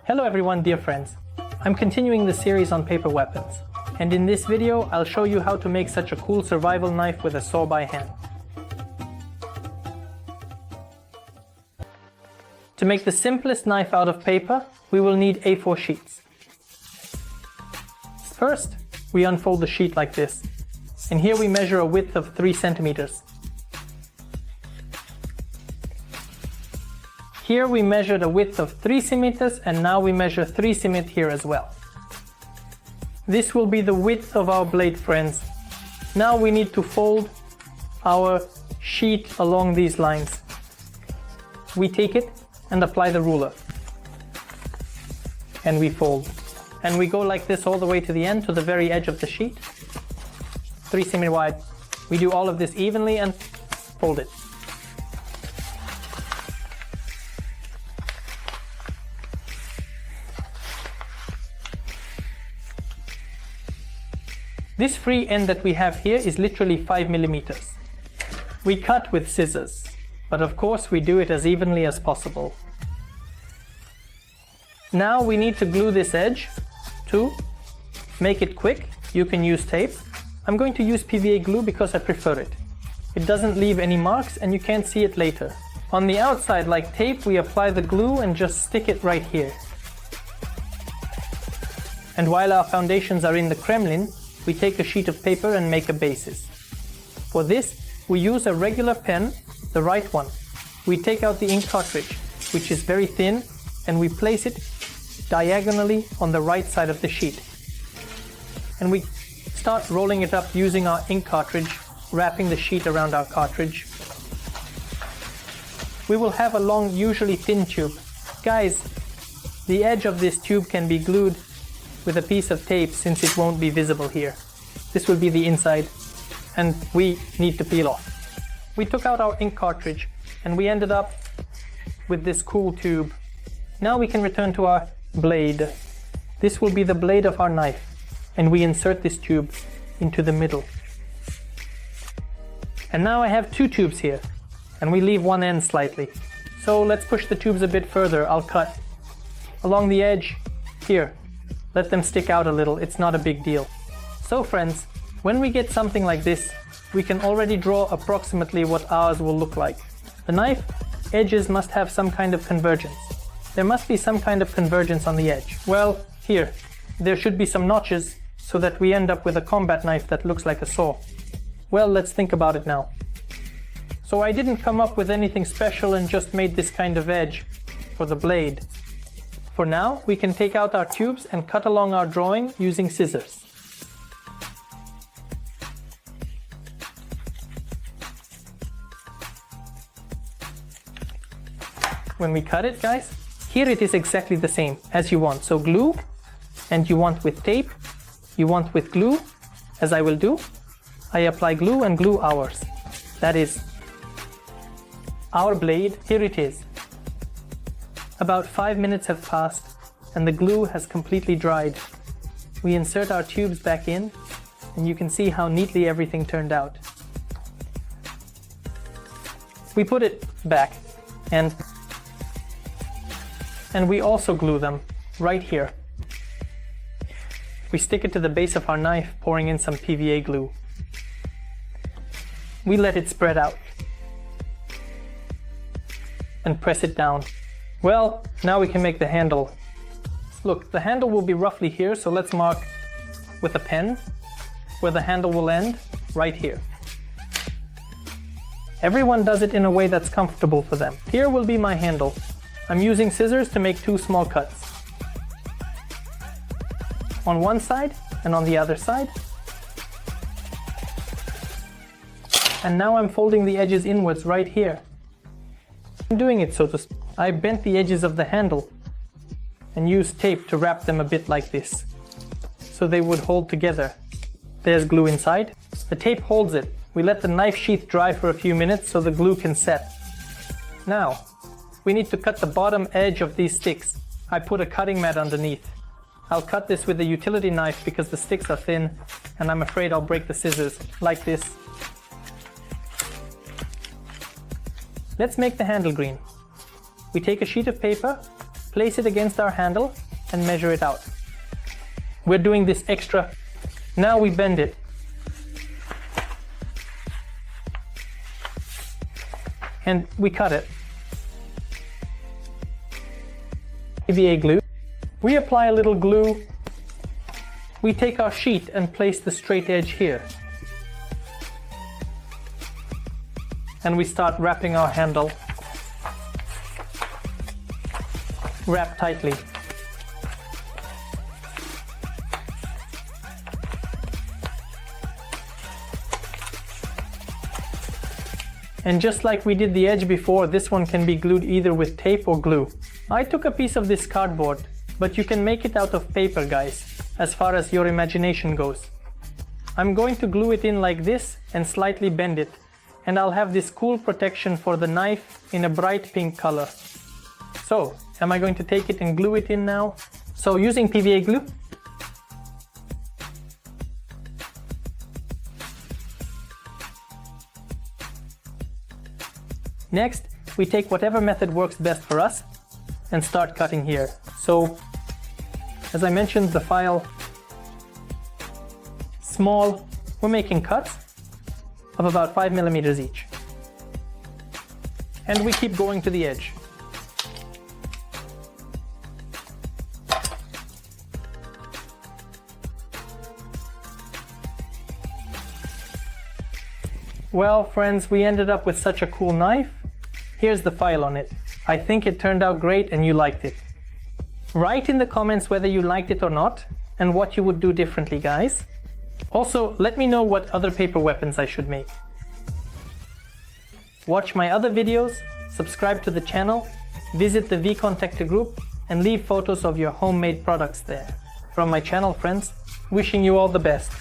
Hello everyone, dear friends. I'm continuing the series on paper weapons, and in this video I'll show you how to make such a cool survival knife with a saw by hand. To make the simplest knife out of paper, we will need A4 sheets. First, we unfold the sheet like this, and here we measure a width of 3 centimeters. Here we measured a width of 3 centimeters, and now we measure 3 centimeters here as well. This will be the width of our blade, friends. Now we need to fold our sheet along these lines. We take it and apply the ruler. And we fold. And we go like this all the way to the end, to the very edge of the sheet. 3 centimeters wide. We do all of this evenly and fold it. This free end that we have here is literally 5 millimeters. We cut with scissors, but of course we do it as evenly as possible. Now we need to glue this edge. To make it quick, you can use tape. I'm going to use PVA glue because I prefer it. It doesn't leave any marks and you can't see it later. On the outside, like tape, we apply the glue and just stick it right here. And while our foundations are in the Kremlin, we take a sheet of paper and make a basis. For this, we use a regular pen, the right one. We take out the ink cartridge, which is very thin, and we place it diagonally on the right side of the sheet. And we start rolling it up using our ink cartridge, wrapping the sheet around our cartridge. We will have a long, usually thin tube. Guys, the edge of this tube can be glued with a piece of tape since it won't be visible here. This will be the inside, and we need to peel off. We took out our ink cartridge and we ended up with this cool tube. Now we can return to our blade. This will be the blade of our knife, and we insert this tube into the middle. And now I have 2 tubes here, and we leave one end slightly. So let's push the tubes a bit further. I'll cut along the edge here. Let them stick out a little, it's not a big deal. So friends, when we get something like this, we can already draw approximately what ours will look like. The knife edges must have some kind of convergence. There must be some kind of convergence on the edge. Well, here, there should be some notches so that we end up with a combat knife that looks like a saw. Well, let's think about it now. So I didn't come up with anything special and just made this kind of edge for the blade. For now, we can take out our tubes and cut along our drawing using scissors. When we cut it, guys, here it is exactly the same as you want. So glue, and you want with tape, you want with glue, as I will do. I apply glue and glue ours. That is our blade. Here it is. About 5 minutes have passed and the glue has completely dried. We insert our tubes back in and you can see how neatly everything turned out. We put it back and we also glue them right here. We stick it to the base of our knife, pouring in some PVA glue. We let it spread out and press it down. Well, now we can make the handle. Look, the handle will be roughly here, so let's mark with a pen where the handle will end, right here. Everyone does it in a way that's comfortable for them. Here will be my handle. I'm using scissors to make 2 small cuts. On one side and on the other side. And now I'm folding the edges inwards right here. I'm doing it so to speak. I bent the edges of the handle and used tape to wrap them a bit like this, so they would hold together. There's glue inside. The tape holds it. We let the knife sheath dry for a few minutes so the glue can set. Now, we need to cut the bottom edge of these sticks. I put a cutting mat underneath. I'll cut this with a utility knife because the sticks are thin and I'm afraid I'll break the scissors, like this. Let's make the handle green. We take a sheet of paper, place it against our handle and measure it out. We're doing this extra. Now we bend it. And we cut it. PVA glue. We apply a little glue. We take our sheet and place the straight edge here. And we start wrapping our handle. Wrap tightly. And just like we did the edge before, this one can be glued either with tape or glue. I took a piece of this cardboard, but you can make it out of paper, guys, as far as your imagination goes. I'm going to glue it in like this and slightly bend it, and I'll have this cool protection for the knife in a bright pink color. So, am I going to take it and glue it in now? So, using PVA glue, next, we take whatever method works best for us and start cutting here. So, as I mentioned, the file, small, we're making cuts of about 5 millimeters each. And we keep going to the edge. Well, friends, we ended up with such a cool knife. Here's the file on it. I think it turned out great and you liked it. Write in the comments whether you liked it or not and what you would do differently, guys. Also, let me know what other paper weapons I should make. Watch my other videos, subscribe to the channel, visit the V-Contactor group, and leave photos of your homemade products there. From my channel, friends, wishing you all the best.